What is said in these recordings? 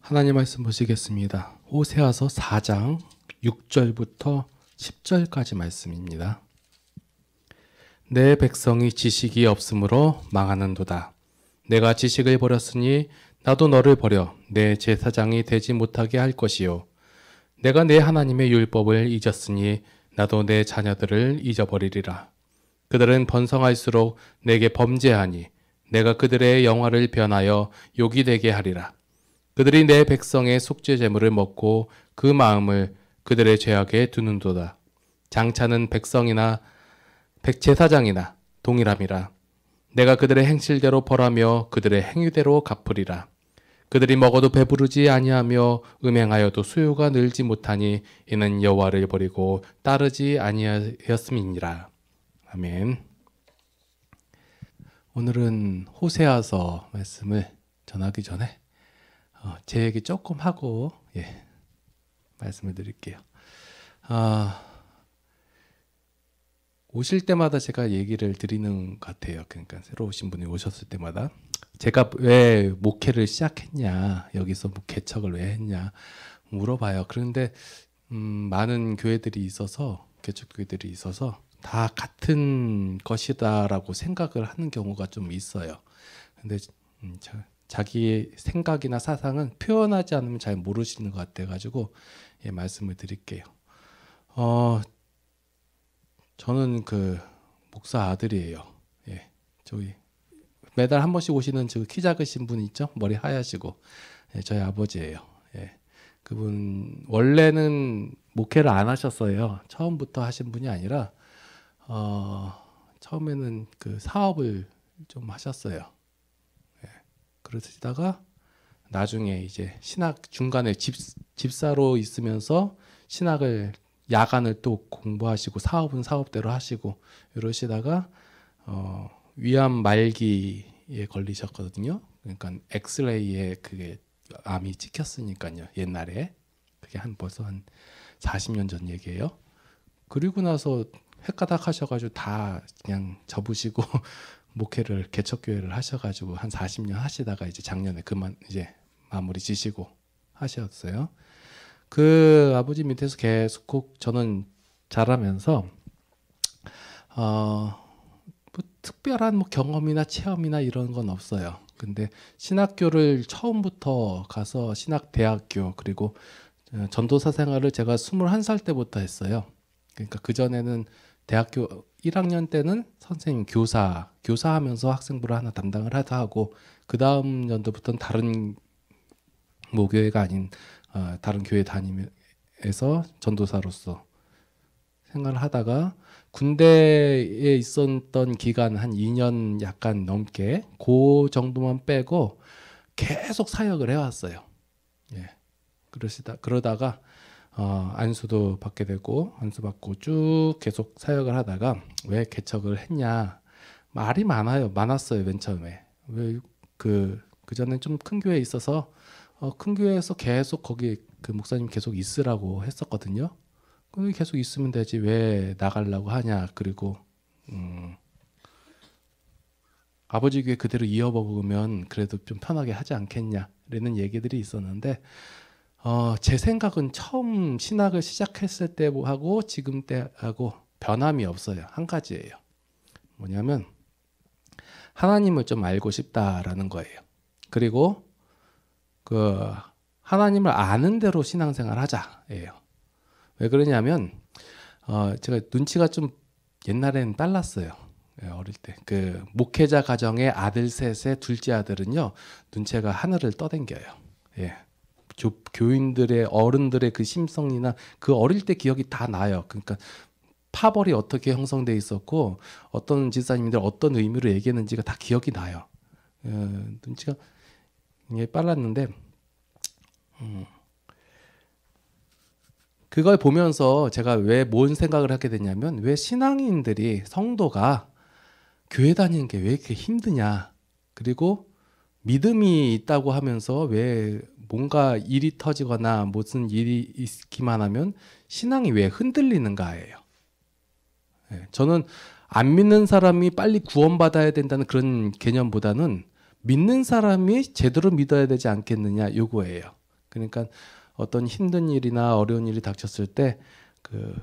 하나님 말씀 보시겠습니다. 호세아서 4장 6절부터 10절까지 말씀입니다. 내 백성이 지식이 없으므로 망하는도다. 내가 지식을 버렸으니 나도 너를 버려 내 제사장이 되지 못하게 할 것이요. 내가 내 하나님의 율법을 잊었으니 나도 내 자녀들을 잊어버리리라. 그들은 번성할수록 내게 범죄하니 내가 그들의 영화를 변하여 욕이 되게 하리라. 그들이 내 백성의 속죄 제물을 먹고 그 마음을 그들의 죄악에 두는도다. 장차는 백성이나 제사장이나 동일함이라. 내가 그들의 행실대로 벌하며 그들의 행위대로 갚으리라. 그들이 먹어도 배부르지 아니하며 음행하여도 수요가 늘지 못하니 이는 여호와를 버리고 따르지 아니하였음이니라. 아멘. 오늘은 호세아서 말씀을 전하기 전에 제 얘기 조금 하고 말씀을 드릴게요. 오실 때마다 제가 얘기를 드리는 것 같아요. 그러니까 새로 오신 분이 오셨을 때마다 제가 왜 목회를 시작했냐, 여기서 개척을 왜 했냐 물어봐요. 그런데 많은 교회들이 있어서, 개척교회들이 있어서 다 같은 것이다라고 생각을 하는 경우가 좀 있어요. 근데 자기의 생각이나 사상은 표현하지 않으면 잘 모르시는 것 같아가지고 말씀을 드릴게요. 저는 그 목사 아들이에요. 저기 매달 한 번씩 오시는 저 키 작으신 분 있죠? 머리 하얗시고 저희 아버지예요. 그분 원래는 목회를 안 하셨어요. 처음부터 하신 분이 아니라 처음에는 그 사업을 좀 하셨어요. 그러시다가 나중에 이제 신학 중간에 집사로 있으면서 신학을 야간을 또 공부하시고 사업은 사업대로 하시고 이러시다가 위암 말기에 걸리셨거든요. 그러니까 엑스레이에 그게 암이 찍혔으니까요. 옛날에 그게 벌써 한 40년 전 얘기예요. 그리고 나서 헷가닥 하셔가지고 다 그냥 접으시고 목회를 개척교회를 하셔가지고 한 40년 하시다가 이제 작년에 이제 마무리 지시고 하셨어요. 그 아버지 밑에서 계속 저는 자라면서 뭐 특별한 경험이나 체험이나 이런 건 없어요. 근데 신학교를 처음부터 가서 신학대학교 그리고 전도사 생활을 제가 21살 때부터 했어요. 그러니까 그전에는 대학교 1학년 때는 선생님 교사하면서 학생부를 하나 담당을 하고 그 다음 연도부터는 다른 모교회가 아닌 다른 교회 다니면서 전도사로서 생활을 하다가 군대에 있었던 기간 한 2년 약간 넘게 그 정도만 빼고 계속 사역을 해왔어요. 그러다가 안수도 받게 되고 안수 받고 쭉 계속 사역을 하다가 왜 개척을 했냐 말이 많았어요. 맨 처음에 왜 그 전에 좀 큰 교회에 있어서 큰 교회에서 계속 거기 그 목사님 계속 있으라고 했었거든요. 거기 계속 있으면 되지 왜 나가려고 하냐. 그리고 아버지 교회 그대로 이어먹으면 그래도 좀 편하게 하지 않겠냐 이런 얘기들이 있었는데 제 생각은 처음 신학을 시작했을 때하고 지금 때하고 변함이 없어요. 한 가지예요. 뭐냐면 하나님을 좀 알고 싶다라는 거예요. 그리고 그 하나님을 아는 대로 신앙생활 하자예요. 왜 그러냐면 제가 눈치가 좀 옛날에는 빨랐어요. 어릴 때 그 목회자 가정의 아들 셋의 둘째 아들은요 눈치가 하늘을 떠댕겨요. 교인들의 어른들의 그 심성이나 그 어릴 때 기억이 다 나요. 그러니까 파벌이 어떻게 형성돼 있었고 어떤 지사님들 어떤 의미로 얘기했는지가 다 기억이 나요. 눈치가 빨랐는데 그걸 보면서 제가 왜 뭔 생각을 하게 됐냐면 왜 신앙인들이 성도가 교회 다니는 게 왜 이렇게 힘드냐. 그리고 믿음이 있다고 하면서 왜 뭔가 일이 터지거나 무슨 일이 있기만 하면 신앙이 왜 흔들리는가예요. 저는 안 믿는 사람이 빨리 구원받아야 된다는 그런 개념보다는 믿는 사람이 제대로 믿어야 되지 않겠느냐 요거예요. 그러니까 어떤 힘든 일이나 어려운 일이 닥쳤을 때 그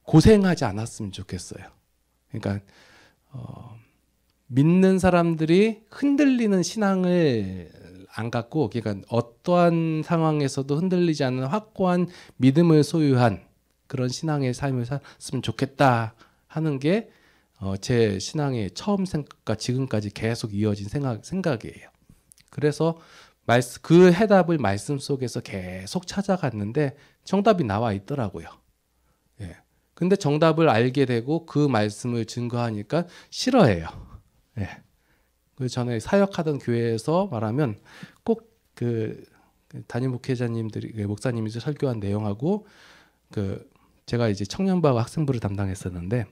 고생하지 않았으면 좋겠어요. 그러니까 믿는 사람들이 흔들리는 신앙을 안 갖고, 그러니까 어떠한 상황에서도 흔들리지 않는 확고한 믿음을 소유한 그런 신앙의 삶을 살았으면 좋겠다 하는 게 제 신앙의 처음 생각과 지금까지 계속 이어진 생각이에요. 그래서 그 해답을 말씀 속에서 계속 찾아갔는데 정답이 나와 있더라고요. 예. 근데 정답을 알게 되고 그 말씀을 증거하니까 싫어해요. 예. 그 전에 사역하던 교회에서 말하면 꼭 그 담임 목회자님들이, 목사님이 설교한 내용하고 제가 이제 청년부하고 학생부를 담당했었는데,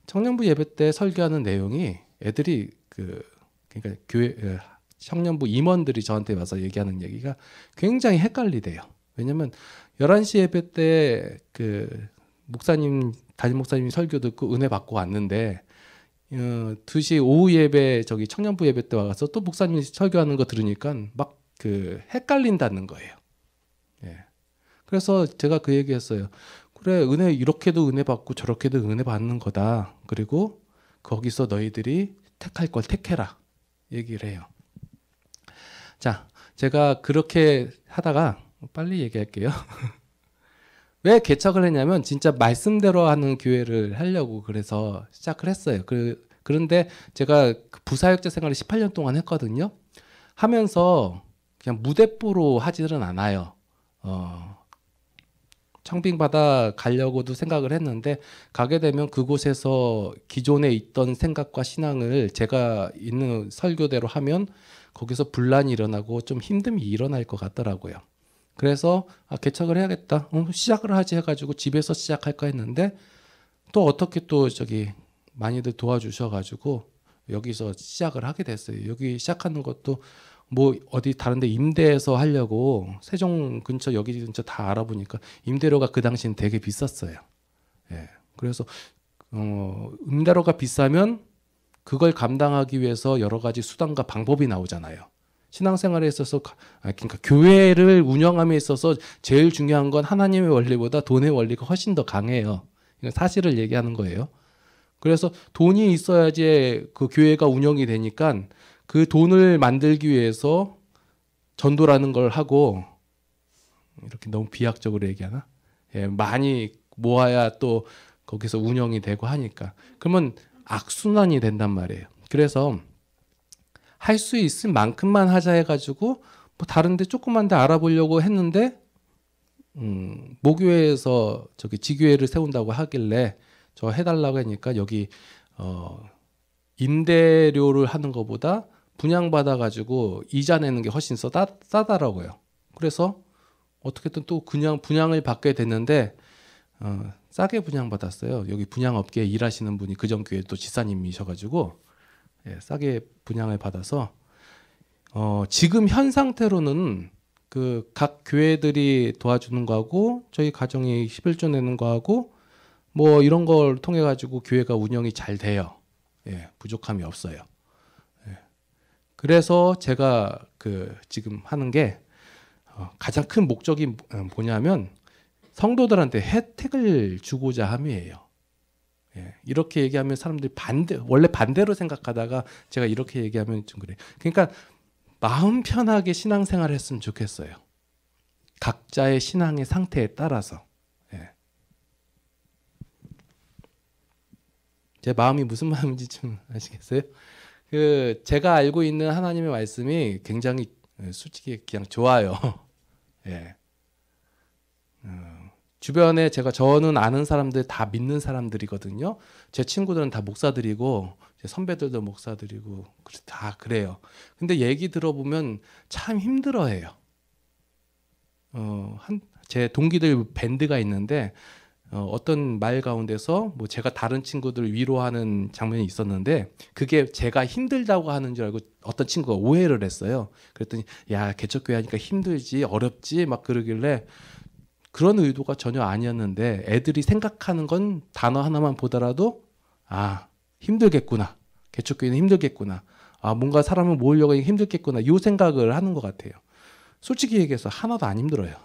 청년부 예배 때 설교하는 내용이 애들이 그러니까 교회 청년부 임원들이 저한테 와서 얘기하는 얘기가 굉장히 헷갈리대요. 왜냐면 11시 예배 때 담임 목사님이 설교 듣고 은혜 받고 왔는데 2시 오후 예배 청년부 예배 때 와서 또 목사님이 설교하는 거 들으니까 막 헷갈린다는 거예요. 예. 그래서 제가 그 얘기했어요. 그래, 이렇게도 은혜 받고 저렇게도 은혜 받는 거다. 그리고 거기서 너희들이 택할 걸 택해라. 얘기를 해요. 자, 제가 그렇게 하다가 빨리 얘기할게요. 왜 개척을 했냐면 진짜 말씀대로 하는 교회를 하려고 그래서 시작을 했어요. 그런데 제가 부사역자 생활을 18년 동안 했거든요. 하면서 그냥 무대뽀로 하지는 않아요. 청빙받아 가려고도 생각을 했는데, 가게 되면 그곳에서 기존에 있던 생각과 신앙을 제가 있는 설교대로 하면 거기서 분란이 일어나고 좀 힘듦이 일어날 것 같더라고요. 그래서 개척을 해야겠다. 시작을 하지 해가지고 집에서 시작할까 했는데, 또 어떻게 또 많이들 도와주셔가지고 여기서 시작을 하게 됐어요. 여기 시작하는 것도 뭐 어디 다른데 임대해서 하려고 세종 근처 여기 근처 다 알아보니까 임대료가 그 당시엔 되게 비쌌어요. 예. 그래서 임대료가 비싸면 그걸 감당하기 위해서 여러 가지 수단과 방법이 나오잖아요. 신앙생활에 있어서, 그러니까 교회를 운영함에 있어서 제일 중요한 건 하나님의 원리보다 돈의 원리가 훨씬 더 강해요. 이건 사실을 얘기하는 거예요. 그래서 돈이 있어야지 그 교회가 운영이 되니까 그 돈을 만들기 위해서 전도라는 걸 하고, 이렇게 너무 비약적으로 얘기하나? 예, 많이 모아야 또 거기서 운영이 되고 하니까. 그러면 악순환이 된단 말이에요. 그래서 할 수 있을 만큼만 하자 해가지고 뭐 다른데 조그만 데 알아보려고 했는데, 모교회에서 지교회를 세운다고 하길래 저 해달라고 하니까 여기 임대료를 하는 것보다 분양받아가지고 이자 내는 게 훨씬 싸더라고요. 그래서 어떻게든 또 그냥 분양을 받게 됐는데 싸게 분양받았어요. 여기 분양업계에 일하시는 분이 그전 교회 또 지사님이셔가지고 싸게 분양을 받아서 지금 현 상태로는 각 교회들이 도와주는 거하고 저희 가정이 11조 내는 거하고 뭐 이런 걸 통해 가지고 교회가 운영이 잘 돼요. 예, 부족함이 없어요. 예. 그래서 제가 지금 하는 게 가장 큰 목적이 뭐냐면 성도들한테 혜택을 주고자 함이에요. 예, 이렇게 얘기하면 사람들이 원래 반대로 생각하다가 제가 이렇게 얘기하면 좀 그래요. 그러니까 마음 편하게 신앙생활을 했으면 좋겠어요. 각자의 신앙의 상태에 따라서. 예. 제 마음이 무슨 마음인지 좀 아시겠어요? 제가 알고 있는 하나님의 말씀이 굉장히 솔직히 그냥 좋아요. 예. 주변에 저는 아는 사람들 다 믿는 사람들이거든요. 제 친구들은 다 목사들이고 제 선배들도 목사들이고 다 그래요. 근데 얘기 들어보면 참 힘들어해요. 제 동기들 밴드가 있는데 어떤 말 가운데서 뭐 제가 다른 친구들 위로하는 장면이 있었는데 그게 제가 힘들다고 하는 줄 알고 어떤 친구가 오해를 했어요. 그랬더니 야, 개척교회 하니까 힘들지 어렵지 막 그러길래 그런 의도가 전혀 아니었는데 애들이 생각하는 건 단어 하나만 보더라도 아, 힘들겠구나. 개척교회는 힘들겠구나. 아, 뭔가 사람을 모으려고 힘들겠구나. 이 생각을 하는 것 같아요. 솔직히 얘기해서 하나도 안 힘들어요.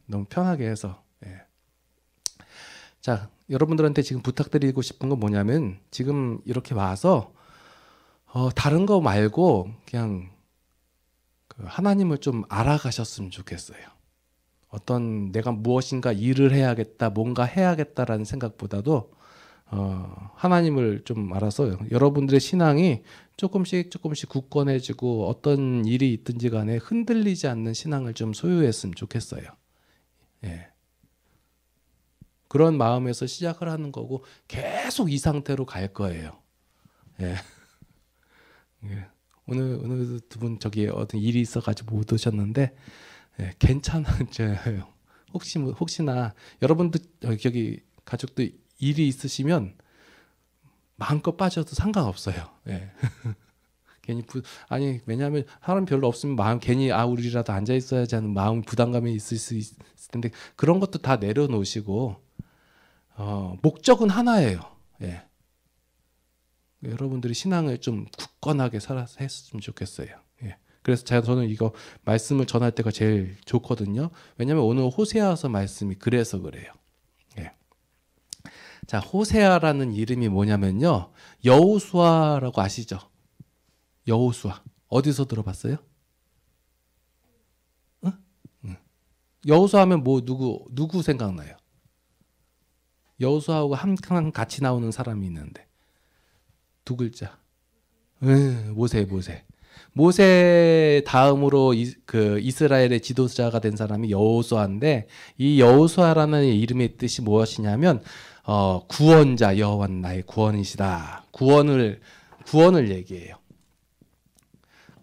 너무 편하게 해서. 예. 자, 여러분들한테 지금 부탁드리고 싶은 건 뭐냐면 지금 이렇게 와서 다른 거 말고 그냥 그 하나님을 좀 알아가셨으면 좋겠어요. 어떤 내가 무엇인가 일을 해야겠다, 뭔가 해야겠다라는 생각보다도 하나님을 좀 알아서 여러분들의 신앙이 조금씩 굳건해지고 어떤 일이 있든지 간에 흔들리지 않는 신앙을 좀 소유했으면 좋겠어요. 예. 그런 마음에서 시작을 하는 거고 계속 이 상태로 갈 거예요. 예. 예. 오늘 두 분 저기 어떤 일이 있어가지고 못 오셨는데 예, 괜찮아져요. 혹시나 여러분들 여기 가족도 일이 있으시면 마음껏 빠져도 상관없어요. 예. 괜히 왜냐하면 사람 별로 없으면 마음 괜히 우리라도 앉아 있어야지 하는 마음 부담감이 있을 수 있을 텐데 그런 것도 다 내려놓으시고 목적은 하나예요. 예. 여러분들이 신앙을 좀 굳건하게 살아서 했으면 좋겠어요. 예. 그래서 저는 이거 말씀을 전할 때가 제일 좋거든요. 왜냐하면 오늘 호세아서 말씀이 그래서 그래요. 예. 자, 호세아라는 이름이 뭐냐면요, 여호수아라고 아시죠? 여호수아 어디서 들어봤어요? 응? 응. 여호수아 하면 뭐 누구 생각나요? 여호수아하고 항상 같이 나오는 사람이 있는데 두 글자. 모세 다음으로 이스라엘의 지도자가 된 사람이 여호수아인데 이 여호수아라는 이름의 뜻이 무엇이냐면 구원자, 여호와는 나의 구원이시다. 구원을 얘기해요.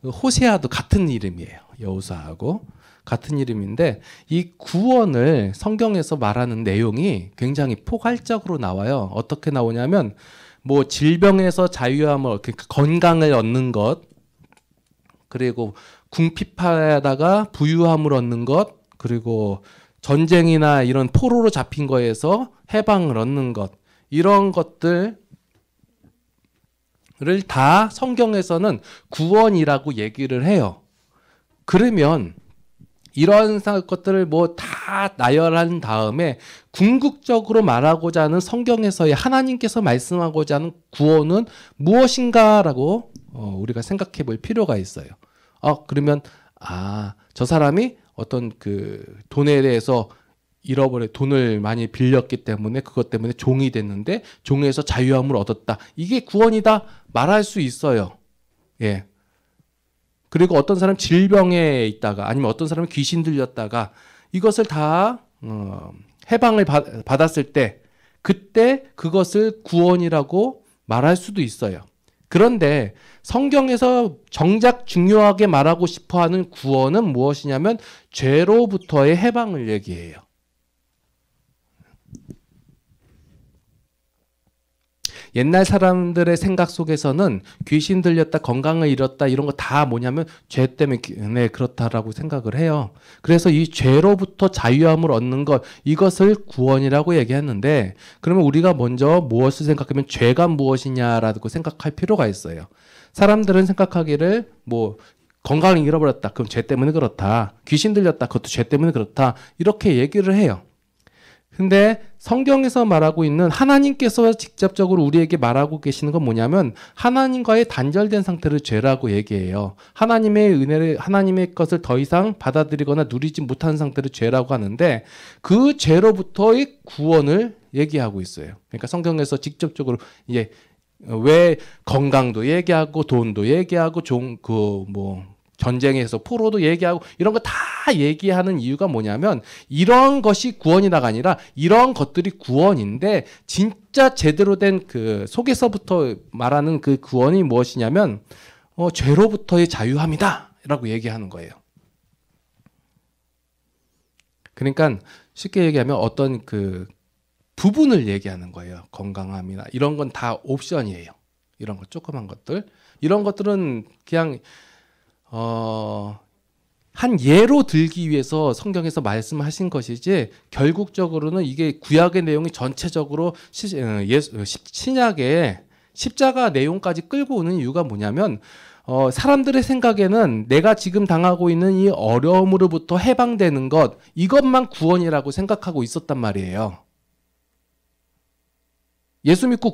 호세아도 같은 이름이에요. 여호수아하고 같은 이름인데 이 구원을 성경에서 말하는 내용이 굉장히 포괄적으로 나와요. 어떻게 나오냐면 뭐 질병에서 자유함을, 건강을 얻는 것, 그리고 궁핍하다가 부유함을 얻는 것, 그리고 전쟁이나 이런 포로로 잡힌 거에서 해방을 얻는 것, 이런 것들을 다 성경에서는 구원이라고 얘기를 해요. 그러면 이런 것들을 뭐 다 나열한 다음에 궁극적으로 말하고자 하는 성경에서의 하나님께서 말씀하고자 하는 구원은 무엇인가라고 우리가 생각해 볼 필요가 있어요. 그러면 저 사람이 어떤 돈에 대해서 돈을 많이 빌렸기 때문에 그것 때문에 종이 됐는데 종에서 자유함을 얻었다. 이게 구원이다 말할 수 있어요. 예. 그리고 어떤 사람 질병에 있다가 아니면 어떤 사람은 귀신 들렸다가 이것을 다 해방을 받았을 때 그때 그것을 구원이라고 말할 수도 있어요. 그런데 성경에서 정작 중요하게 말하고 싶어하는 구원은 무엇이냐면 죄로부터의 해방을 얘기해요. 옛날 사람들의 생각 속에서는 귀신 들렸다, 건강을 잃었다 이런 거 다 뭐냐면 죄 때문에 그렇다라고 생각을 해요. 그래서 이 죄로부터 자유함을 얻는 것, 이것을 구원이라고 얘기했는데 그러면 우리가 먼저 무엇을 생각하면 죄가 무엇이냐라고 생각할 필요가 있어요. 사람들은 생각하기를 뭐 건강을 잃어버렸다, 그럼 죄 때문에 그렇다. 귀신 들렸다, 그것도 죄 때문에 그렇다. 이렇게 얘기를 해요. 근데 성경에서 말하고 있는 하나님께서 직접적으로 우리에게 말하고 계시는 건 뭐냐면 하나님과의 단절된 상태를 죄라고 얘기해요. 하나님의 은혜를, 하나님의 것을 더 이상 받아들이거나 누리지 못하는 상태를 죄라고 하는데 그 죄로부터의 구원을 얘기하고 있어요. 그러니까 성경에서 직접적으로 이제 왜 건강도 얘기하고 돈도 얘기하고 전쟁에서 포로도 얘기하고 이런 거 다 얘기하는 이유가 뭐냐면 이런 것이 구원이다가 아니라 이런 것들이 구원인데 진짜 제대로 된 속에서부터 말하는 그 구원이 무엇이냐면 죄로부터의 자유함이다 라고 얘기하는 거예요. 그러니까 쉽게 얘기하면 어떤 부분을 얘기하는 거예요. 건강함이나 이런 건 다 옵션이에요. 이런 것 조그만 것들, 이런 것들은 그냥 한 예로 들기 위해서 성경에서 말씀하신 것이지 결국적으로는 이게 구약의 내용이 전체적으로 신약의 십자가 내용까지 끌고 오는 이유가 뭐냐면 사람들의 생각에는 내가 지금 당하고 있는 이 어려움으로부터 해방되는 것, 이것만 구원이라고 생각하고 있었단 말이에요. 예수 믿고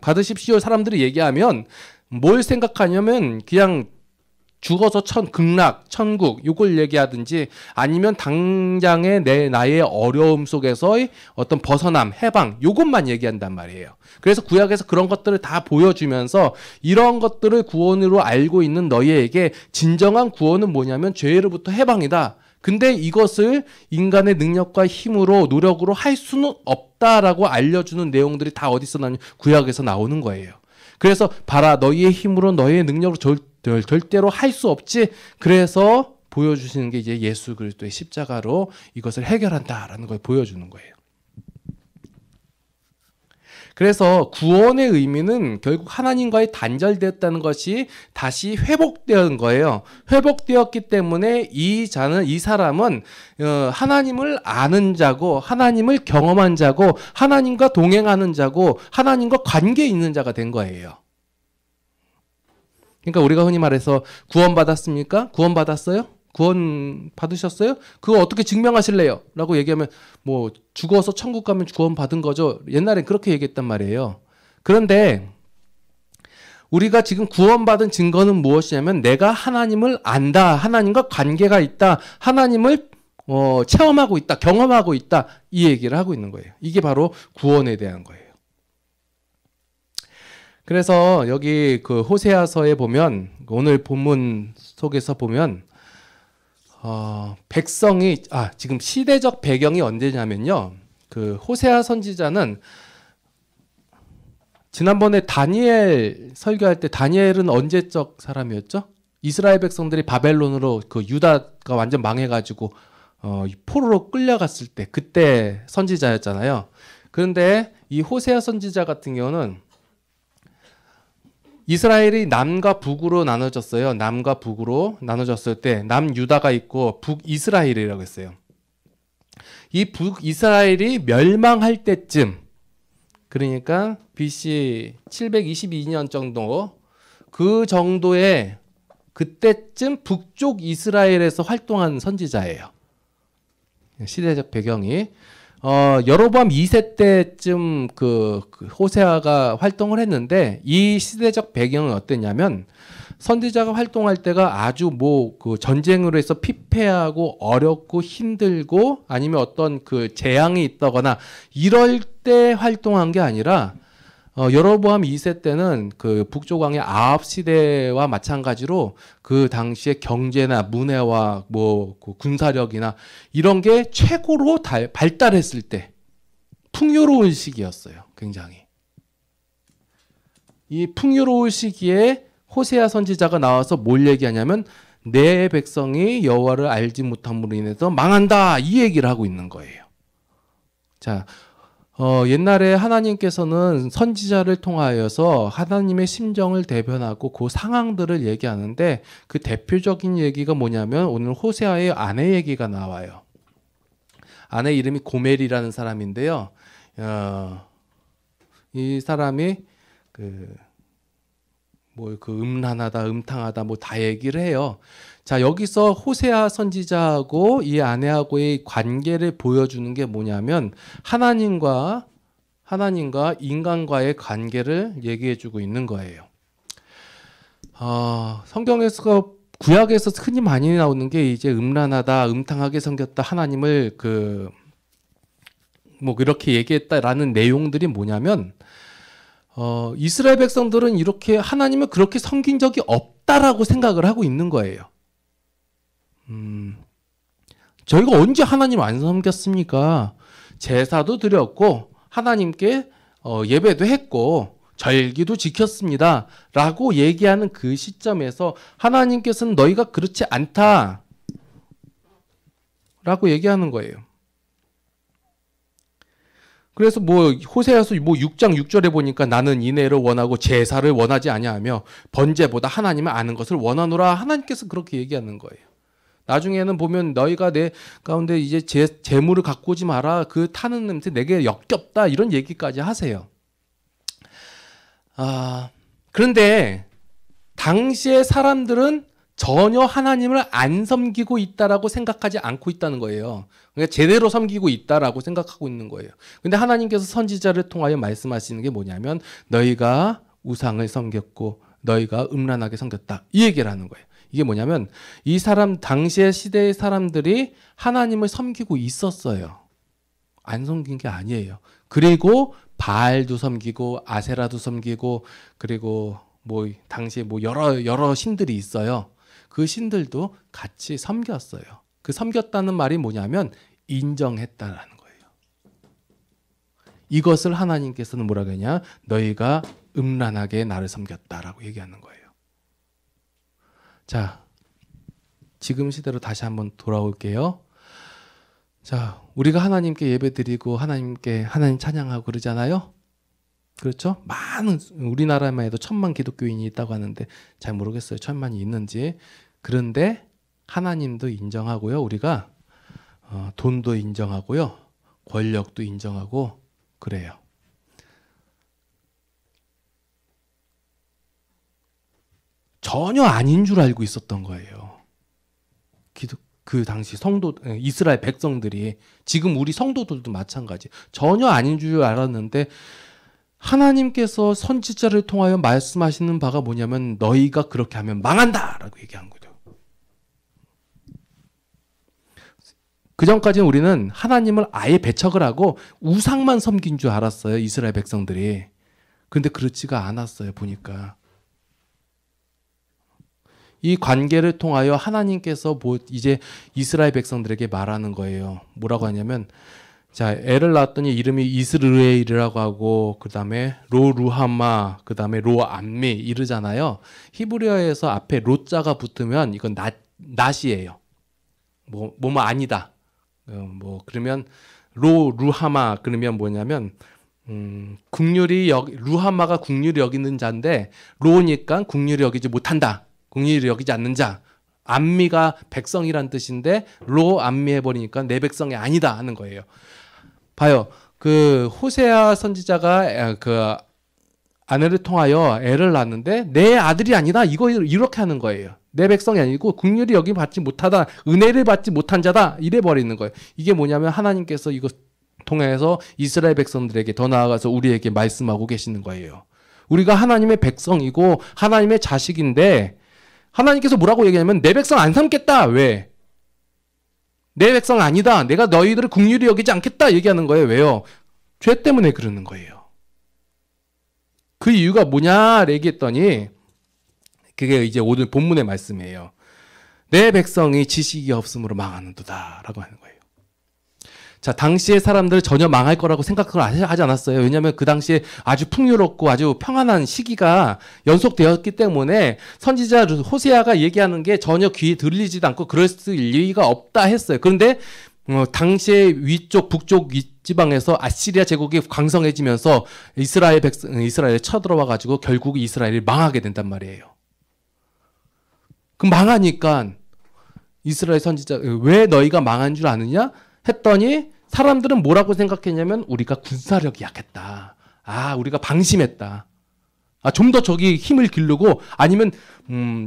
받으십시오 사람들이 얘기하면 뭘 생각하냐면 그냥 죽어서 극락, 천국 이걸 얘기하든지 아니면 당장의 나의 어려움 속에서의 어떤 벗어남, 해방 이것만 얘기한단 말이에요. 그래서 구약에서 그런 것들을 다 보여주면서 이런 것들을 구원으로 알고 있는 너희에게 진정한 구원은 뭐냐면 죄로부터 해방이다. 근데 이것을 인간의 능력과 힘으로 노력으로 할 수는 없다라고 알려주는 내용들이 다 어디서 나오냐? 구약에서 나오는 거예요. 그래서 봐라 너희의 힘으로 너희의 능력으로 절대로 할 수 없지. 그래서 보여주시는 게 이제 예수 그리스도의 십자가로 이것을 해결한다라는 걸 보여주는 거예요. 그래서 구원의 의미는 결국 하나님과의 단절되었다는 것이 다시 회복된 거예요. 회복되었기 때문에 이 사람은 하나님을 아는 자고 하나님을 경험한 자고 하나님과 동행하는 자고 하나님과 관계 있는 자가 된 거예요. 그러니까 우리가 흔히 말해서 구원받았습니까? 구원받았어요? 구원 받으셨어요? 그거 어떻게 증명하실래요? 라고 얘기하면 뭐 죽어서 천국 가면 구원 받은 거죠. 옛날엔 그렇게 얘기했단 말이에요. 그런데 우리가 지금 구원받은 증거는 무엇이냐면 내가 하나님을 안다. 하나님과 관계가 있다. 하나님을 체험하고 있다. 경험하고 있다. 이 얘기를 하고 있는 거예요. 이게 바로 구원에 대한 거예요. 그래서 여기 그 호세아서에 보면 오늘 본문 속에서 보면 백성이 지금 시대적 배경이 언제냐면요. 그 호세아 선지자는 지난번에 다니엘 설교할 때 다니엘은 언제적 사람이었죠? 이스라엘 백성들이 바벨론으로 그 유다가 완전 망해가지고 포로로 끌려갔을 때 그때 선지자였잖아요. 그런데 이 호세아 선지자 같은 경우는 이스라엘이 남과 북으로 나눠졌어요. 남과 북으로 나눠졌을 때 남유다가 있고 북이스라엘이라고 했어요. 이 북이스라엘이 멸망할 때쯤 그러니까 BC 722년 정도 그 정도의 그때쯤 북쪽 이스라엘에서 활동한 선지자예요. 시대적 배경이 여로보암 2세 때쯤 그 호세아가 활동을 했는데 이 시대적 배경은 어땠냐면 선지자가 활동할 때가 아주 그 전쟁으로 해서 피폐하고 어렵고 힘들고 아니면 어떤 그 재앙이 있다거나 이럴 때 활동한 게 아니라 여로보암 2세 때는 그 북쪽 왕의 아합 시대와 마찬가지로 그 당시에 경제나 문해와 그 군사력이나 이런 게 최고로 발달했을 때 풍요로운 시기였어요. 굉장히. 이 풍요로운 시기에 호세아 선지자가 나와서 뭘 얘기하냐면 내 백성이 여호와를 알지 못함으로 인해서 망한다 이 얘기를 하고 있는 거예요. 자, 옛날에 하나님께서는 선지자를 통하여서 하나님의 심정을 대변하고 그 상황들을 얘기하는데 그 대표적인 얘기가 뭐냐면 오늘 호세아의 아내 얘기가 나와요. 아내 이름이 고멜이라는 사람인데요. 이 사람이 음란하다, 음탕하다 뭐 다 얘기를 해요. 자, 여기서 호세아 선지자하고 이 아내하고의 관계를 보여주는 게 뭐냐면 하나님과 인간과의 관계를 얘기해주고 있는 거예요. 성경에서 구약에서 흔히 많이 나오는 게 이제 음란하다, 음탕하게 생겼다, 하나님을 그렇게 얘기했다라는 내용들이 뭐냐면 이스라엘 백성들은 이렇게 하나님을 그렇게 섬긴 적이 없다라고 생각을 하고 있는 거예요. 저희가 언제 하나님 안 섬겼습니까? 제사도 드렸고 하나님께 예배도 했고 절기도 지켰습니다 라고 얘기하는 그 시점에서 하나님께서는 너희가 그렇지 않다 라고 얘기하는 거예요. 그래서 호세아서 6장 6절에 보니까 나는 인애를 원하고 제사를 원하지 아니하며 번제보다 하나님을 아는 것을 원하노라. 하나님께서 그렇게 얘기하는 거예요. 나중에는 보면 너희가 내 가운데 이제 재물을 갖고 오지 마라. 그 타는 냄새 내게 역겹다. 이런 얘기까지 하세요. 그런데 당시의 사람들은 전혀 하나님을 안 섬기고 있다라고 생각하지 않고 있다는 거예요. 그러니까 제대로 섬기고 있다라고 생각하고 있는 거예요. 근데 하나님께서 선지자를 통하여 말씀하시는 게 뭐냐면 너희가 우상을 섬겼고 너희가 음란하게 섬겼다. 이 얘기를 하는 거예요. 이게 뭐냐면 이 사람 당시의 시대의 사람들이 하나님을 섬기고 있었어요. 안 섬긴 게 아니에요. 그리고 바알도 섬기고 아세라도 섬기고 그리고 뭐 당시에 뭐 여러 신들이 있어요. 그 신들도 같이 섬겼어요. 그 섬겼다는 말이 뭐냐면 인정했다라는 거예요. 이것을 하나님께서는 뭐라고 하냐? 너희가 음란하게 나를 섬겼다라고 얘기하는 거예요. 자, 지금 시대로 다시 한번 돌아올게요. 자, 우리가 하나님께 예배드리고 하나님 찬양하고 그러잖아요. 그렇죠? 많은 우리나라만 해도 1000만 기독교인이 있다고 하는데 잘 모르겠어요. 1000만이 있는지. 그런데 하나님도 인정하고요. 우리가 돈도 인정하고요. 권력도 인정하고 그래요. 전혀 아닌 줄 알고 있었던 거예요. 그 당시 이스라엘 백성들이 지금 우리 성도들도 마찬가지. 전혀 아닌 줄 알았는데 하나님께서 선지자를 통하여 말씀하시는 바가 뭐냐면 너희가 그렇게 하면 망한다라고 얘기한 거죠. 그 전까지는 우리는 하나님을 아예 배척을 하고 우상만 섬긴 줄 알았어요. 이스라엘 백성들이. 그런데 그렇지가 않았어요. 보니까. 이 관계를 통하여 하나님께서 이제 이스라엘 백성들에게 말하는 거예요. 뭐라고 하냐면 자, 애를 낳았더니 이름이 이스르엘이라고 하고 그다음에 로루하마, 그다음에 로암미 이르잖아요. 히브리어에서 앞에 로자가 붙으면 이건 낫이에요. 뭐뭐 아니다. 그러면 루하마 그러면 뭐냐면 루하마가 국률이 여기는 자인데 로니까 국률이 여기지 못한다. 국률이 여기지 않는 자. 암미가 백성이란 뜻인데 로 암미 해버리니까 내 백성이 아니다 하는 거예요. 봐요. 그 호세아 선지자가 그 아내를 통하여 애를 낳았는데 내 아들이 아니다. 이렇게 하는 거예요. 내 백성이 아니고 국률이 여기 받지 못하다. 은혜를 받지 못한 자다. 이래 버리는 거예요. 이게 뭐냐면 하나님께서 이거 통해서 이스라엘 백성들에게 더 나아가서 우리에게 말씀하고 계시는 거예요. 우리가 하나님의 백성이고 하나님의 자식인데 하나님께서 뭐라고 얘기하냐면 내 백성 안 삼겠다. 왜? 내 백성 아니다. 내가 너희들을 긍휼히 여기지 않겠다 얘기하는 거예요. 왜요? 죄 때문에 그러는 거예요. 그 이유가 뭐냐 얘기했더니 그게 이제 오늘 본문의 말씀이에요. 내 백성이 지식이 없음으로 망하는도다 라고 하는 거예요. 자, 당시의 사람들 전혀 망할 거라고 생각을 하지 않았어요. 왜냐하면 그 당시에 아주 풍요롭고 아주 평안한 시기가 연속되었기 때문에 선지자 호세아가 얘기하는 게 전혀 귀에 들리지도 않고 그럴 수 리가 없다 했어요. 그런데 당시에 위쪽 북쪽 지방에서 아시리아 제국이 강성해지면서 이스라엘에 쳐들어와 가지고 결국 이스라엘이 망하게 된단 말이에요. 그럼 망하니까 이스라엘 선지자 왜 너희가 망한 줄 아느냐 했더니 사람들은 뭐라고 생각했냐면 우리가 군사력이 약했다. 우리가 방심했다. 좀 더 저기 힘을 기르고 아니면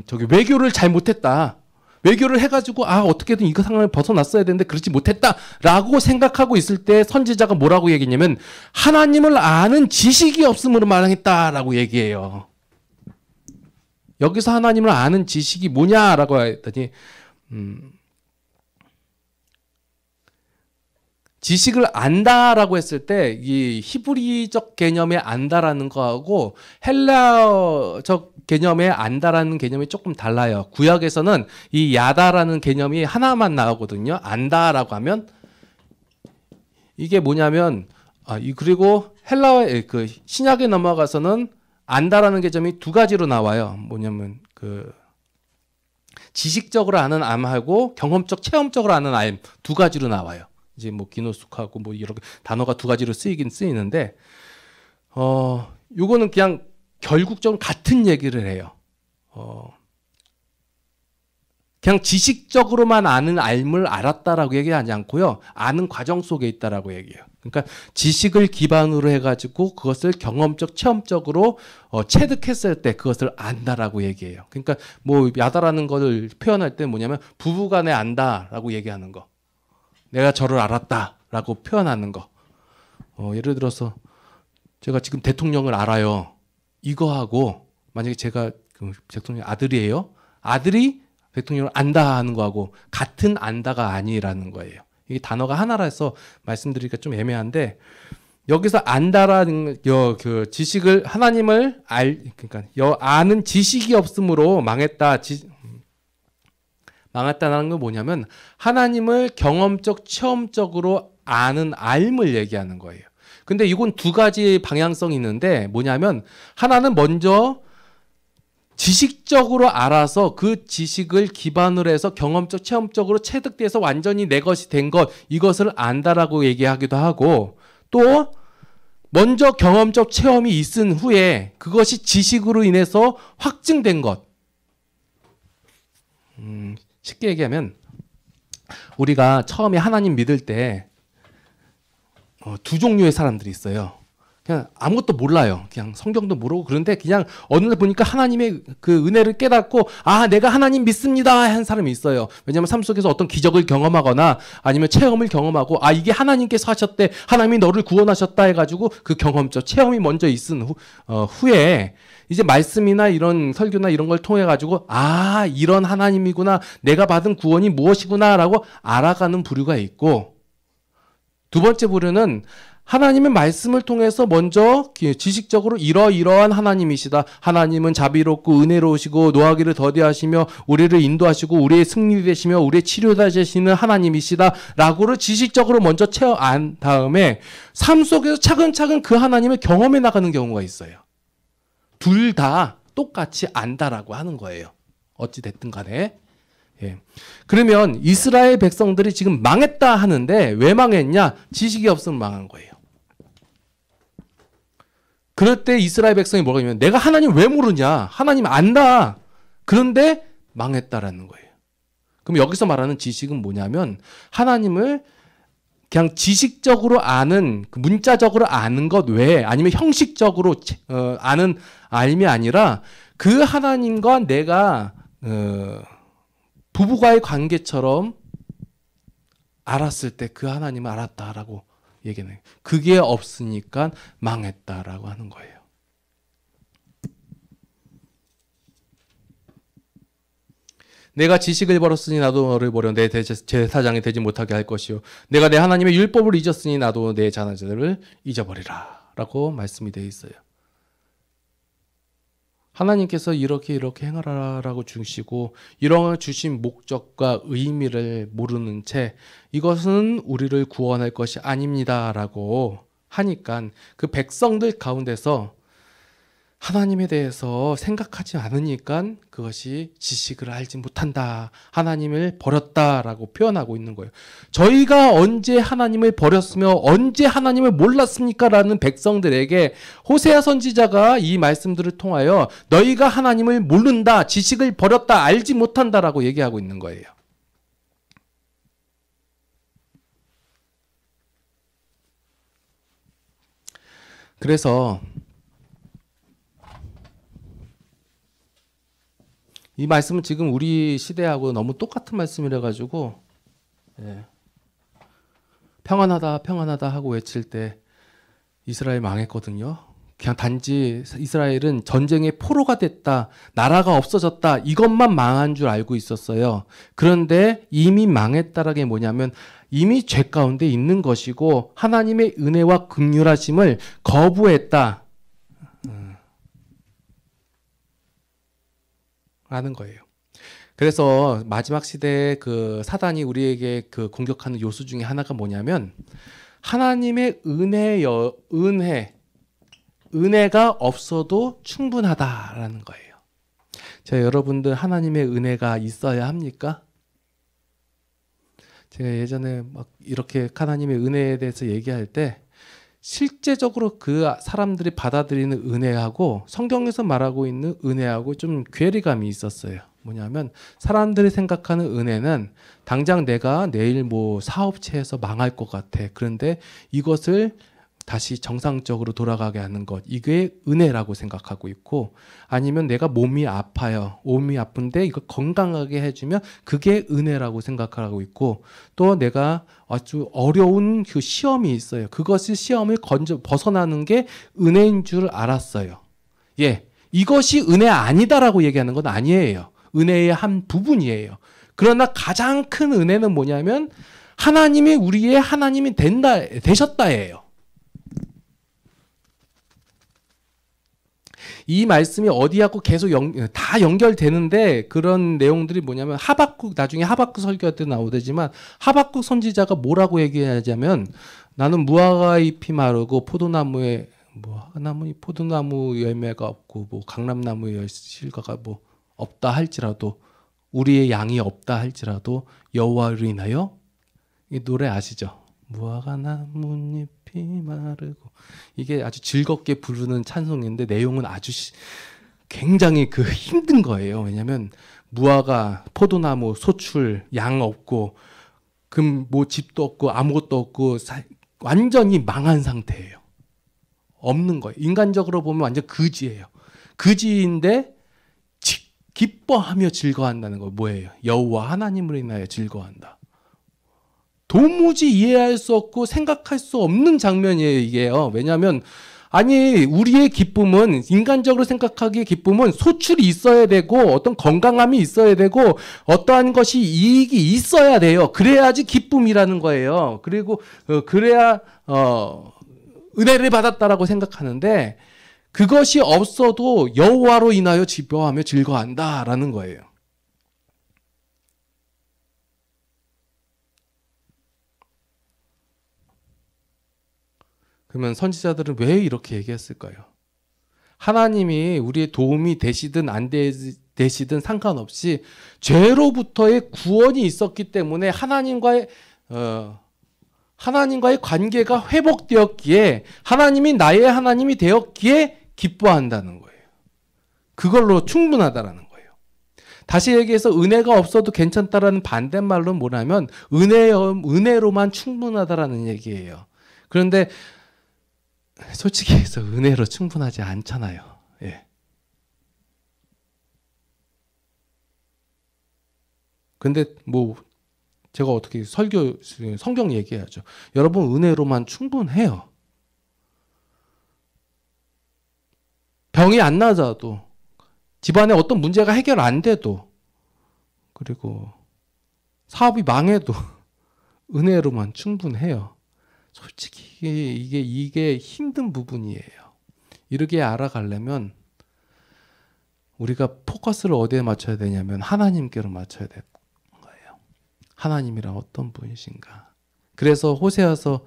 저기 외교를 잘 못했다. 외교를 해가지고 어떻게든 이거 상황을 벗어났어야 되는데 그렇지 못했다라고 생각하고 있을 때 선지자가 뭐라고 얘기했냐면 하나님을 아는 지식이 없음으로 망했다라고 얘기해요. 여기서 하나님을 아는 지식이 뭐냐라고 했더니 지식을 안다라고 했을 때 이 히브리적 개념의 안다라는 거하고 헬라적 개념의 안다라는 개념이 조금 달라요. 구약에서는 이 야다라는 개념이 하나만 나오거든요. 안다라고 하면 이게 뭐냐면 그리고 헬라의 그 신약에 넘어가서는 안다라는 개념이 두 가지로 나와요. 뭐냐면 그 지식적으로 아는 암하고 경험적 체험적으로 아는 암 두 가지로 나와요. 이제 뭐 기노숙하고 뭐 이렇게 단어가 두 가지로 쓰이긴 쓰이는데 요거는 그냥 결국적으로 같은 얘기를 해요. 그냥 지식적으로만 아는 알을 알았다라고 얘기하지 않고요. 아는 과정 속에 있다라고 얘기해요. 그러니까 지식을 기반으로 해가지고 그것을 경험적, 체험적으로 체득했을 때 그것을 안다라고 얘기해요. 그러니까 뭐 야다라는 것을 표현할 때 뭐냐면 부부간에 안다라고 얘기하는 거. 내가 저를 알았다라고 표현하는 거. 예를 들어서 제가 지금 대통령을 알아요. 이거하고 만약에 제가 그 대통령 아들이에요. 아들이 대통령을 안다 하는 거하고 같은 안다가 아니라는 거예요. 이 단어가 하나라서 말씀드리기가 좀 애매한데 여기서 안다라는 그 지식을 하나님을 그러니까 아는 지식이 없으므로 망했다는 건 뭐냐면 하나님을 경험적 체험적으로 아는 알을 얘기하는 거예요. 근데 이건 두 가지 방향성이 있는데 뭐냐면 하나는 먼저 지식적으로 알아서 그 지식을 기반으로 해서 경험적, 체험적으로 체득돼서 완전히 내 것이 된 것, 이것을 안다라고 얘기하기도 하고 또 먼저 경험적 체험이 있은 후에 그것이 지식으로 인해서 확증된 것. 쉽게 얘기하면 우리가 처음에 하나님 믿을 때 두 종류의 사람들이 있어요. 그냥 아무것도 몰라요. 그냥 성경도 모르고 그런데 그냥 어느 날 보니까 하나님의 그 은혜를 깨닫고 내가 하나님 믿습니다 한 사람이 있어요. 왜냐하면 삶 속에서 어떤 기적을 경험하거나 아니면 체험을 경험하고 이게 하나님께서 하셨대, 하나님이 너를 구원하셨다 해가지고 그 경험적 체험이 먼저 있은 후에 이제 말씀이나 이런 설교나 이런 걸 통해 가지고 이런 하나님이구나, 내가 받은 구원이 무엇이구나라고 알아가는 부류가 있고, 두 번째 부류는 하나님의 말씀을 통해서 먼저 지식적으로 이러이러한 하나님이시다. 하나님은 자비롭고 은혜로우시고 노하기를 더디하시며 우리를 인도하시고 우리의 승리 되시며 우리의 치료자 되시는 하나님이시다. 라고를 지식적으로 먼저 체험한 다음에 삶 속에서 차근차근 그 하나님을 경험해 나가는 경우가 있어요. 둘 다 똑같이 안다라고 하는 거예요. 어찌 됐든 간에. 그러면 이스라엘 백성들이 지금 망했다 하는데 왜 망했냐? 지식이 없으면 망한 거예요. 그럴 때 이스라엘 백성이 뭐라고 하냐면 내가 하나님 왜 모르냐? 하나님 안다. 그런데 망했다라는 거예요. 그럼 여기서 말하는 지식은 뭐냐면 하나님을 그냥 지식적으로 아는, 문자적으로 아는 것 외에 아니면 형식적으로 아는 알미 아니라 그 하나님과 내가 부부와의 관계처럼 알았을 때 그 하나님을 알았다라고 얘기해요. 그게 없으니까 망했다라고 하는 거예요. 내가 지식을 버렸으니 나도 너를 버려 내 제사장이 되지 못하게 할 것이요. 내가 내 하나님의 율법을 잊었으니 나도 내 자녀들을 잊어버리라. 라고 말씀이 되어 있어요. 하나님께서 이렇게 행하라라고 주시고 이런 주신 목적과 의미를 모르는 채 이것은 우리를 구원할 것이 아닙니다라고 하니까 그 백성들 가운데서 하나님에 대해서 생각하지 않으니까 그것이 지식을 알지 못한다. 하나님을 버렸다라고 표현하고 있는 거예요. 저희가 언제 하나님을 버렸으며 언제 하나님을 몰랐습니까? 라는 백성들에게 호세아 선지자가 이 말씀들을 통하여 너희가 하나님을 모른다. 지식을 버렸다. 알지 못한다라고 얘기하고 있는 거예요. 그래서 이 말씀은 지금 우리 시대하고 너무 똑같은 말씀이라 가지고 평안하다 하고 외칠 때 이스라엘 망했거든요. 그냥 단지 이스라엘은 전쟁의 포로가 됐다, 나라가 없어졌다, 이것만 망한 줄 알고 있었어요. 그런데 이미 망했다라는 게 뭐냐면 이미 죄 가운데 있는 것이고 하나님의 은혜와 긍휼하심을 거부했다 라는 거예요. 그래서 마지막 시대에 그 사단이 우리에게 그 공격하는 요소 중에 하나가 뭐냐면 하나님의 은혜가 없어도 충분하다라는 거예요. 여러분들 하나님의 은혜가 있어야 합니까? 제가 예전에 막 이렇게 하나님의 은혜에 대해서 얘기할 때 실제적으로 그 사람들이 받아들이는 은혜하고 성경에서 말하고 있는 은혜하고 좀 괴리감이 있었어요. 뭐냐면 사람들이 생각하는 은혜는 당장 내가 내일 뭐 사업체에서 망할 것 같아. 그런데 이것을 다시 정상적으로 돌아가게 하는 것, 이게 은혜라고 생각하고 있고, 아니면 내가 몸이 아파요. 몸이 아픈데 이거 건강하게 해주면 그게 은혜라고 생각하고 있고, 또 내가 아주 어려운 그 시험이 있어요. 그것을 시험을 벗어나는 게 은혜인 줄 알았어요. 예, 이것이 은혜 아니다라고 얘기하는 건 아니에요. 은혜의 한 부분이에요. 그러나 가장 큰 은혜는 뭐냐면 하나님이 우리의 하나님이 되셨다예요. 이 말씀이 어디하고 계속 다 연결되는데, 그런 내용들이 뭐냐면 나중에 하박국 설교 때 나오지만 하박국 선지자가 뭐라고 얘기하자면, 나는 무화과 잎이 마르고 포도나무에 포도나무 열매가 없고 뭐 강남나무 실과가 뭐 없다 할지라도, 우리의 양이 없다 할지라도 여호와를 인하여, 이 노래 아시죠? 무화과 나뭇잎이 마르고, 이게 아주 즐겁게 부르는 찬송인데 내용은 아주 굉장히 그 힘든 거예요. 왜냐하면 무화과, 포도나무, 소출, 양 없고 뭐 집도 없고 아무것도 없고 완전히 망한 상태예요. 없는 거예요. 인간적으로 보면 완전 거지예요. 거지인데 기뻐하며 즐거워한다는 거 뭐예요? 여호와 하나님을 인하여 즐거워한다. 도무지 이해할 수 없고 생각할 수 없는 장면이에요, 이게요. 왜냐하면 아니, 우리의 기쁨은, 인간적으로 생각하기에 기쁨은 소출이 있어야 되고 어떤 건강함이 있어야 되고 어떠한 것이 이익이 있어야 돼요. 그래야지 기쁨이라는 거예요. 그리고 그래야 은혜를 받았다라고 생각하는데, 그것이 없어도 여호와로 인하여 기뻐하며 즐거워한다라는 거예요. 그러면 선지자들은 왜 이렇게 얘기했을까요? 하나님이 우리의 도움이 되시든 안 되시든 상관없이 죄로부터의 구원이 있었기 때문에 하나님과의 관계가 회복되었기에, 하나님이 나의 하나님이 되었기에 기뻐한다는 거예요. 그걸로 충분하다라는 거예요. 다시 얘기해서 은혜가 없어도 괜찮다라는 반대말로는 뭐냐면 은혜로만 충분하다라는 얘기예요. 그런데 솔직히 해서 은혜로 충분하지 않잖아요. 예. 근데 뭐 제가 어떻게 성경 얘기해야죠. 여러분, 은혜로만 충분해요. 병이 안 나자도, 집안에 어떤 문제가 해결 안 돼도, 그리고 사업이 망해도 은혜로만 충분해요. 솔직히 이게 힘든 부분이에요. 이렇게 알아가려면 우리가 포커스를 어디에 맞춰야 되냐면 하나님께로 맞춰야 될 거예요. 하나님이란 어떤 분이신가. 그래서 호세아서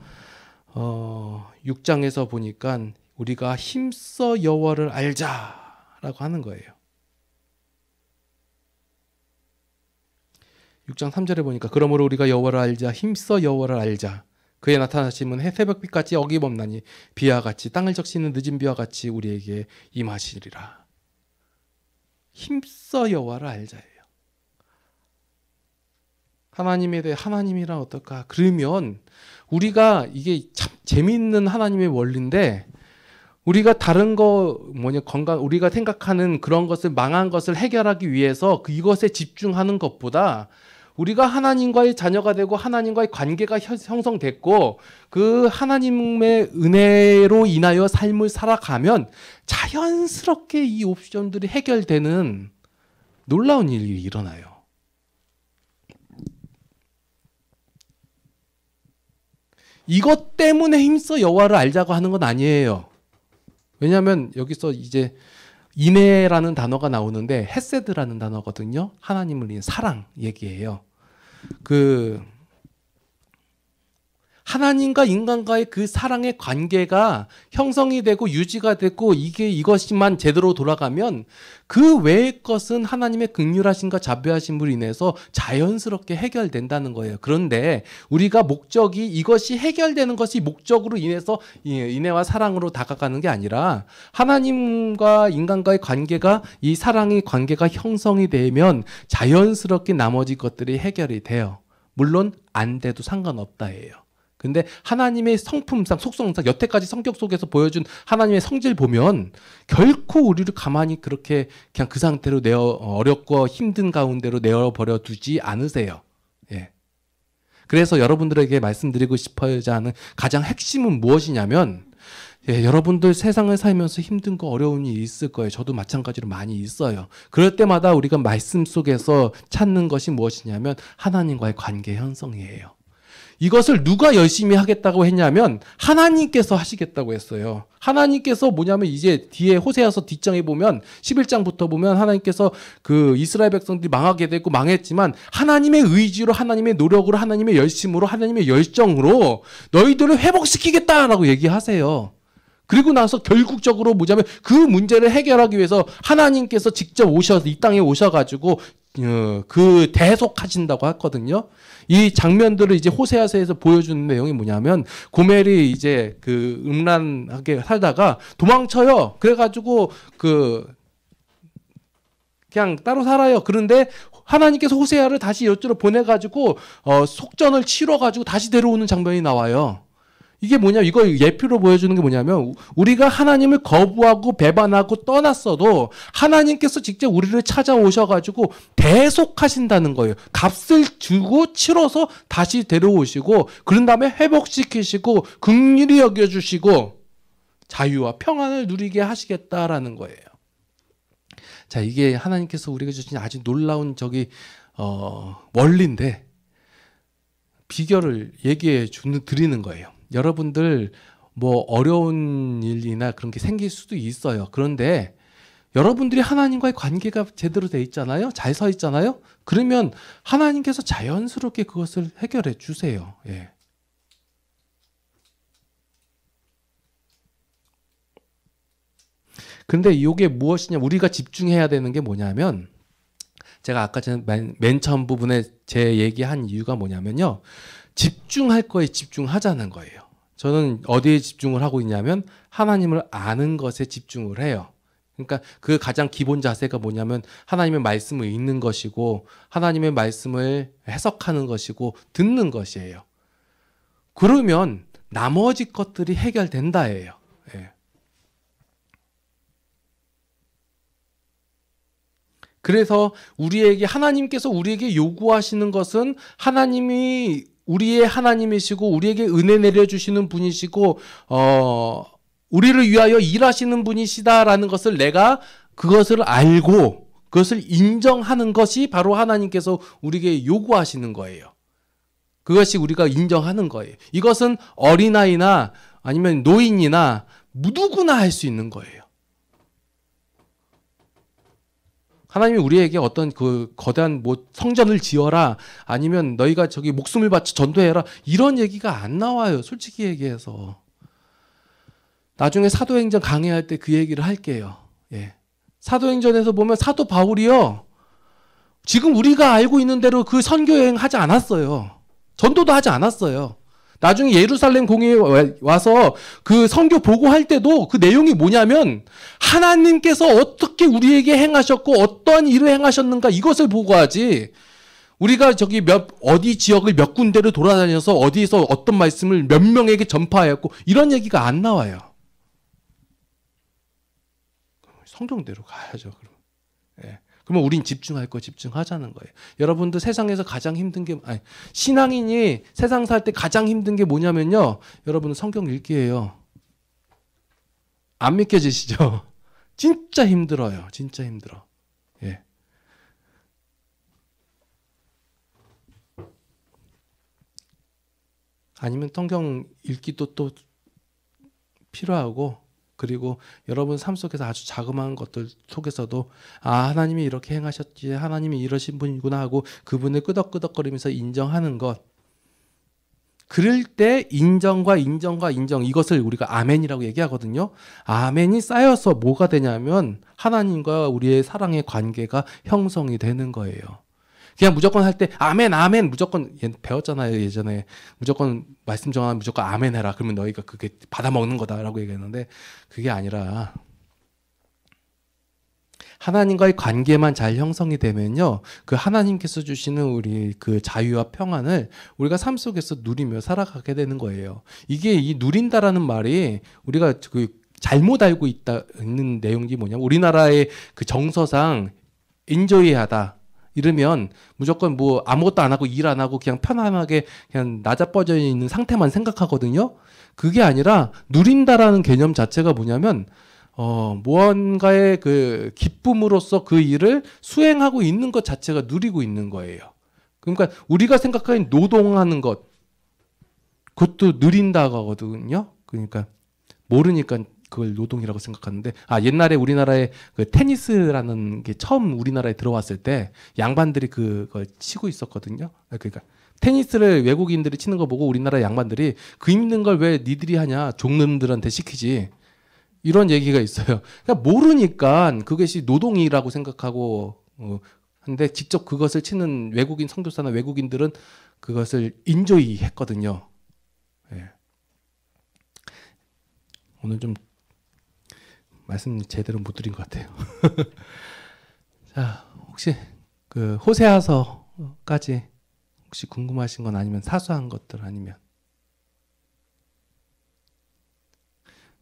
6장에서 보니까 우리가 힘써 여호와를 알자라고 하는 거예요. 6장 3절에 보니까 그러므로 우리가 여호와를 알자, 힘써 여호와를 알자. 그의 나타나심은 새벽빛같이 어김없나니 비와 같이 땅을 적시는 늦은 비와 같이 우리에게 임하시리라. 힘써 여호와를 알자예요. 하나님에 대해 하나님이란 어떨까? 그러면 우리가, 이게 참 재미있는 하나님의 원리인데, 우리가 다른 거 우리가 생각하는 그런 것을, 망한 것을 해결하기 위해서 이것에 집중하는 것보다, 우리가 하나님과의 자녀가 되고 하나님과의 관계가 형성됐고 그 하나님의 은혜로 인하여 삶을 살아가면 자연스럽게 이 옵션들이 해결되는 놀라운 일이 일어나요. 이것 때문에 힘써 여호와를 알자고 하는 건 아니에요. 왜냐하면 여기서 이제 인애라는 단어가 나오는데 헤세드라는 단어거든요. 하나님을 위한 사랑 얘기예요. 하나님과 인간과의 그 사랑의 관계가 형성이 되고 유지가 되고 이것이만 제대로 돌아가면 그 외의 것은 하나님의 긍휼하심과 자비하심으로 인해서 자연스럽게 해결된다는 거예요. 그런데 우리가 목적이 이것이 해결되는 것이 목적으로 인해서 인애와 사랑으로 다가가는 게 아니라 하나님과 인간과의 관계가 이 사랑의 관계가 형성이 되면 자연스럽게 나머지 것들이 해결이 돼요. 물론 안 돼도 상관없다예요. 근데 하나님의 성품상 속성상 여태까지 성격 속에서 보여준 하나님의 성질 보면 결코 우리를 가만히 그렇게 그냥 그 상태로 어렵고 힘든 가운데로 내어버려 두지 않으세요. 예. 그래서 여러분들에게 말씀드리고 싶어야 하는 가장 핵심은 무엇이냐면 여러분들 세상을 살면서 힘든 거 어려운 일이 있을 거예요. 저도 마찬가지로 많이 있어요. 그럴 때마다 우리가 말씀 속에서 찾는 것이 무엇이냐면 하나님과의 관계 형성이에요. 이것을 누가 열심히 하겠다고 했냐면 하나님께서 하시겠다고 했어요. 하나님께서 뭐냐면 이제 뒤에 호세아서 뒷장에 보면 11장부터 보면 하나님께서 그 이스라엘 백성들이 망하게 되고 망했지만 하나님의 의지로 하나님의 노력으로 하나님의 열심으로 하나님의 열정으로 너희들을 회복시키겠다라고 얘기하세요. 그리고 나서 결국적으로 뭐냐면 그 문제를 해결하기 위해서 하나님께서 직접 오셔서 이 땅에 오셔가지고 그 대속하신다고 했거든요. 이 장면들을 이제 호세아서에서 보여주는 내용이 뭐냐면 고멜이 이제 그 음란하게 살다가 도망쳐요. 그래가지고 그냥 따로 살아요. 그런데 하나님께서 호세아를 다시 이쪽으로 보내가지고 속전을 치러가지고 다시 데려오는 장면이 나와요. 이게 이거 예표로 보여주는 게 뭐냐면 우리가 하나님을 거부하고 배반하고 떠났어도 하나님께서 직접 우리를 찾아오셔가지고 대속하신다는 거예요. 값을 주고 치러서 다시 데려오시고 그런 다음에 회복시키시고 긍휼히 여겨주시고 자유와 평안을 누리게 하시겠다라는 거예요. 자, 이게 하나님께서 우리에게 주신 아주 놀라운 원리인데 비결을 얘기해 드리는 거예요. 여러분들 어려운 일이나 그런 게 생길 수도 있어요. 그런데 여러분들이 하나님과의 관계가 제대로 돼 있잖아요. 잘 서 있잖아요. 그러면 하나님께서 자연스럽게 그것을 해결해 주세요. 예. 근데 이게 무엇이냐? 우리가 집중해야 되는 게 뭐냐면 제가 아까 전에 맨 처음 부분에 제 얘기한 이유가 뭐냐면요. 집중할 거에 집중하자는 거예요. 저는 어디에 집중을 하고 있냐면 하나님을 아는 것에 집중을 해요. 그러니까 그 가장 기본 자세가 뭐냐면 하나님의 말씀을 읽는 것이고 하나님의 말씀을 해석하는 것이고 듣는 것이에요. 그러면 나머지 것들이 해결된다예요. 예. 그래서 하나님께서 우리에게 요구하시는 것은 하나님이 우리의 하나님이시고 우리에게 은혜 내려주시는 분이시고 우리를 위하여 일하시는 분이시다라는 것을 내가 그것을 알고 그것을 인정하는 것이 바로 하나님께서 우리에게 요구하시는 거예요. 그것이 우리가 인정하는 거예요. 이것은 어린아이나 아니면 노인이나 누구나 할 수 있는 거예요. 하나님이 우리에게 어떤 거대한 성전을 지어라 아니면 너희가 목숨을 바쳐 전도해라 이런 얘기가 안 나와요. 솔직히 얘기해서. 나중에 사도행전 강의할 때 그 얘기를 할게요. 예. 사도행전에서 보면 사도 바울이요. 지금 우리가 알고 있는 대로 그 선교 여행 하지 않았어요. 전도도 하지 않았어요. 나중에 예루살렘 공회에 와서 그 선교 보고할 때도 그 내용이 뭐냐면 하나님께서 어떻게 우리에게 행하셨고 어떠한 일을 행하셨는가 이것을 보고하지 우리가 어디 지역을 몇 군데를 돌아다녀서 어디서 어떤 말씀을 몇 명에게 전파하였고 이런 얘기가 안 나와요. 성경대로 가야죠. 예. 그러면 우린 집중할 거 집중하자는 거예요. 여러분들 세상에서 가장 힘든 게 신앙인이 세상 살 때 가장 힘든 게 뭐냐면요. 여러분은 성경 읽기예요. 안 믿겨지시죠? 진짜 힘들어요. 진짜 힘들어. 예. 아니면 성경 읽기도 또 필요하고 그리고 여러분 삶 속에서 아주 자그마한 것들 속에서도 하나님이 이렇게 행하셨지 하나님이 이러신 분이구나 하고 그분을 끄덕끄덕거리면서 인정하는 것 그럴 때 인정과 이것을 우리가 아멘이라고 얘기하거든요. 아멘이 쌓여서 뭐가 되냐면 하나님과 우리의 사랑의 관계가 형성이 되는 거예요. 그냥 무조건 할 때 아멘 아멘 무조건 배웠잖아요. 예전에 무조건 말씀 정하면 무조건 아멘 해라. 그러면 너희가 그게 받아먹는 거다라고 얘기했는데 그게 아니라 하나님과의 관계만 잘 형성이 되면요, 그 하나님께서 주시는 우리 그 자유와 평안을 우리가 삶 속에서 누리며 살아가게 되는 거예요. 이게 이 누린다라는 말이 우리가 그 잘못 알고 있는 내용이 뭐냐면 우리나라의 그 정서상 인조이하다 이러면 무조건 뭐 아무것도 안 하고 일 안 하고 그냥 편안하게 그냥 나자빠져 있는 상태만 생각하거든요. 그게 아니라 누린다라는 개념 자체가 뭐냐면 무언가의 그 기쁨으로써 그 일을 수행하고 있는 것 자체가 누리고 있는 거예요. 그러니까 우리가 생각하는 노동하는 것, 그것도 누린다고 하거든요. 그러니까 모르니까 그걸 노동이라고 생각하는데, 옛날에 우리나라에 그 테니스라는 게 처음 우리나라에 들어왔을 때 양반들이 그걸 치고 있었거든요. 그러니까 테니스를 외국인들이 치는 거 보고 우리나라 양반들이 그 힘든 걸 왜 니들이 하냐, 종놈들한테 시키지. 이런 얘기가 있어요. 그러니까 모르니까 그것이 노동이라고 생각하고 근데 직접 그것을 치는 외국인 선교사나 외국인들은 그것을 인조이 했거든요. 예. 오늘 좀 말씀 제대로 못 드린 것 같아요. 자, 혹시 그 호세아서까지 혹시 궁금하신 건 아니면 사소한 것들 아니면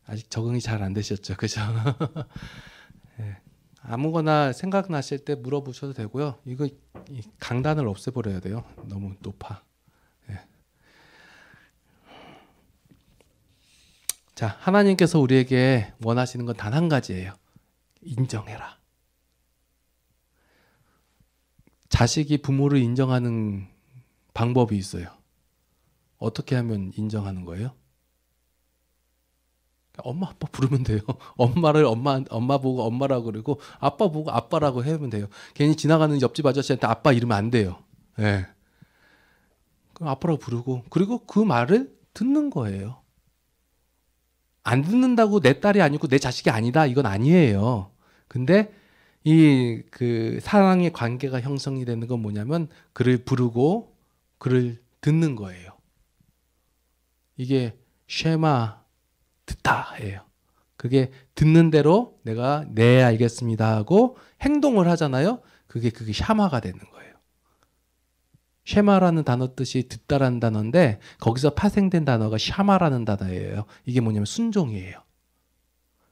아직 적응이 잘 안 되셨죠, 그죠? 네. 아무거나 생각나실 때 물어보셔도 되고요. 이거 강단을 없애버려야 돼요. 너무 높아. 네. 자, 하나님께서 우리에게 원하시는 건 단 한 가지예요. 인정해라. 자식이 부모를 인정하는 방법이 있어요. 어떻게 하면 인정하는 거예요? 엄마 아빠 부르면 돼요. 엄마를 엄마 보고 엄마라고 그러고 아빠 보고 아빠라고 하면 돼요. 괜히 지나가는 옆집 아저씨한테 아빠 이러면 안 돼요. 예. 네. 그럼 아빠라고 부르고 그리고 그 말을 듣는 거예요. 안 듣는다고 내 딸이 아니고 내 자식이 아니다 이건 아니에요. 근데 이 그 사랑의 관계가 형성이 되는 건 뭐냐면 그를 부르고 그를 듣는 거예요. 이게 쉐마 듣다예요. 그게 듣는 대로 내가 네 알겠습니다 하고 행동을 하잖아요. 그게 샤마가 되는 거예요. 쉐마라는 단어 뜻이 듣다라는 단어인데 거기서 파생된 단어가 샤마라는 단어예요. 이게 뭐냐면 순종이에요.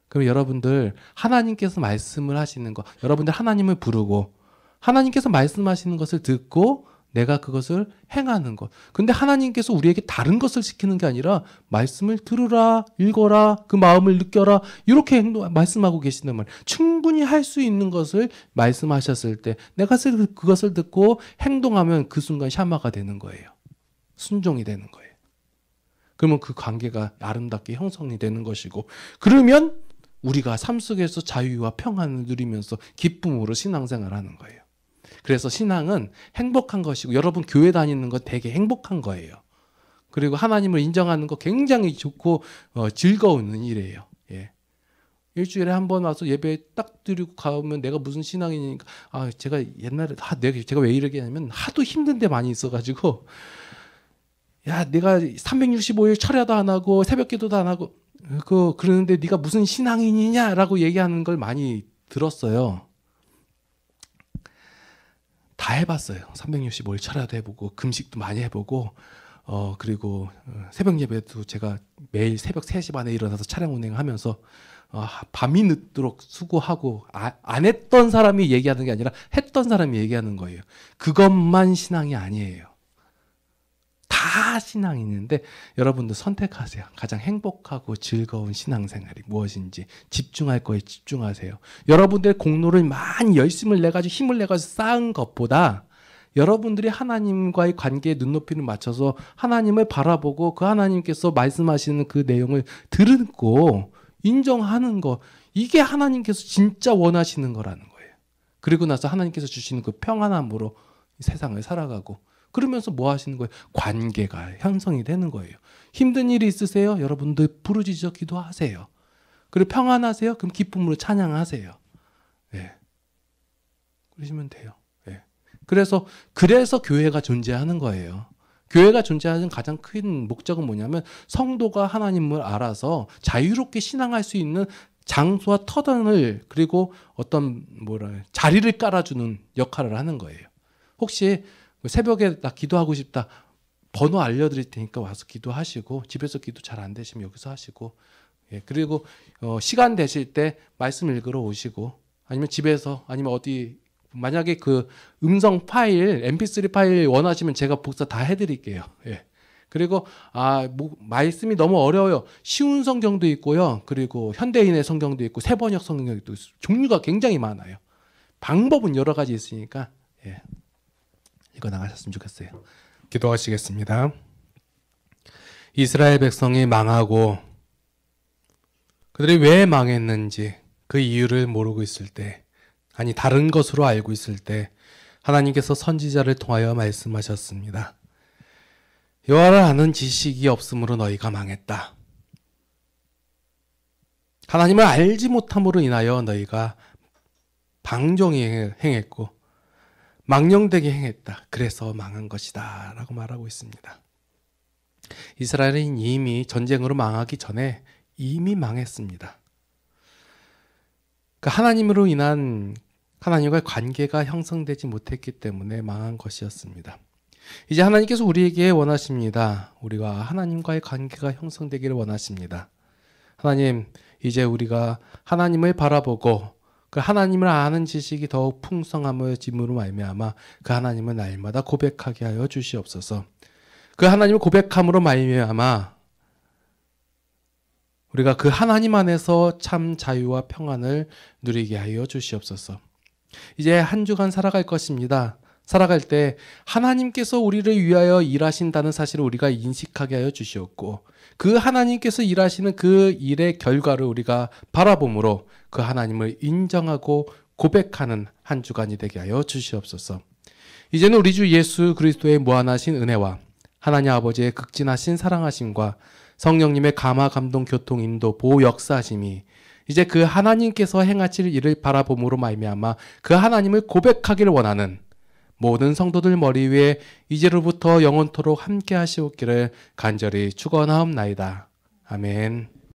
그럼 여러분들 하나님께서 말씀을 하시는 거, 여러분들 하나님을 부르고 하나님께서 말씀하시는 것을 듣고 내가 그것을 행하는 것. 근데 하나님께서 우리에게 다른 것을 시키는 게 아니라 말씀을 들으라, 읽어라, 그 마음을 느껴라 이렇게 말씀하고 계시는 말. 충분히 할 수 있는 것을 말씀하셨을 때 내가 그것을 듣고 행동하면 그 순간 샤마가 되는 거예요. 순종이 되는 거예요. 그러면 그 관계가 아름답게 형성이 되는 것이고 그러면 우리가 삶 속에서 자유와 평안을 누리면서 기쁨으로 신앙생활하는 거예요. 그래서 신앙은 행복한 것이고 여러분 교회 다니는 건 되게 행복한 거예요. 그리고 하나님을 인정하는 거 굉장히 좋고 즐거운 일이에요. 예. 일주일에 한 번 와서 예배 딱 드리고 가면 내가 무슨 신앙이니까 제가 옛날에 제가 왜 이러게 하냐면 하도 힘든 데 많이 있어가지고 야 내가 365일 철야도 안 하고 새벽기도도 안 하고 그러는데 네가 무슨 신앙인이냐라고 얘기하는 걸 많이 들었어요. 다 해봤어요. 365일 철야도 해보고 금식도 많이 해보고 그리고 새벽 예배도 제가 매일 새벽 3시 반에 일어나서 차량 운행하면서 밤이 늦도록 수고하고 안 했던 사람이 얘기하는 게 아니라 했던 사람이 얘기하는 거예요. 그것만 신앙이 아니에요. 다 신앙이 있는데 여러분들 선택하세요. 가장 행복하고 즐거운 신앙생활이 무엇인지 집중할 거에 집중하세요. 여러분들의 공로를 많이 열심을 내가지고 힘을 내가지고 쌓은 것보다 여러분들이 하나님과의 관계에 눈높이를 맞춰서 하나님을 바라보고 그 하나님께서 말씀하시는 그 내용을 듣고 인정하는 거 이게 하나님께서 진짜 원하시는 거라는 거예요. 그리고 나서 하나님께서 주시는 그 평안함으로 세상을 살아가고 그러면서 뭐 하시는 거예요? 관계가 형성이 되는 거예요. 힘든 일이 있으세요? 여러분들 부르짖어 기도하세요. 그리고 평안하세요? 그럼 기쁨으로 찬양하세요. 예. 그러시면 돼요. 예. 그래서 교회가 존재하는 거예요. 교회가 존재하는 가장 큰 목적은 뭐냐면 성도가 하나님을 알아서 자유롭게 신앙할 수 있는 장소와 터전을 그리고 어떤 자리를 깔아주는 역할을 하는 거예요. 혹시 새벽에 나 기도하고 싶다. 번호 알려드릴 테니까 와서 기도하시고 집에서 기도 잘 안 되시면 여기서 하시고 예, 그리고 시간 되실 때 말씀 읽으러 오시고 아니면 집에서 아니면 어디 만약에 그 음성 파일 mp3 파일 원하시면 제가 복사 다 해드릴게요. 예. 그리고 말씀이 너무 어려워요. 쉬운 성경도 있고요. 그리고 현대인의 성경도 있고 세번역 성경도 있고 종류가 굉장히 많아요. 방법은 여러 가지 있으니까 예. 읽어 나가셨으면 좋겠어요. 기도하시겠습니다. 이스라엘 백성이 망하고 그들이 왜 망했는지 그 이유를 모르고 있을 때 아니 다른 것으로 알고 있을 때 하나님께서 선지자를 통하여 말씀하셨습니다. 여호와를 아는 지식이 없으므로 너희가 망했다. 하나님을 알지 못함으로 인하여 너희가 방종이 행했고 망령되게 행했다. 그래서 망한 것이다 라고 말하고 있습니다. 이스라엘은 이미 전쟁으로 망하기 전에 이미 망했습니다. 그러니까 하나님으로 인한 하나님과의 관계가 형성되지 못했기 때문에 망한 것이었습니다. 이제 하나님께서 우리에게 원하십니다. 우리가 하나님과의 관계가 형성되기를 원하십니다. 하나님, 이제 우리가 하나님을 바라보고 그 하나님을 아는 지식이 더욱 풍성함으로 말미암아 그 하나님을 날마다 고백하게 하여 주시옵소서. 그 하나님을 고백함으로 말미암아 우리가 그 하나님 안에서 참 자유와 평안을 누리게 하여 주시옵소서. 이제 한 주간 살아갈 것입니다. 살아갈 때 하나님께서 우리를 위하여 일하신다는 사실을 우리가 인식하게 하여 주시옵고 그 하나님께서 일하시는 그 일의 결과를 우리가 바라봄으로 그 하나님을 인정하고 고백하는 한 주간이 되게 하여 주시옵소서. 이제는 우리 주 예수 그리스도의 무한하신 은혜와 하나님 아버지의 극진하신 사랑하심과 성령님의 감화 감동 교통 인도 보호 역사하심이 이제 그 하나님께서 행하실 일을 바라봄으로 말미암아 그 하나님을 고백하기를 원하는 모든 성도들 머리 위에 이제로부터 영원토록 함께 하시옵기를 간절히 축원하옵나이다. 아멘.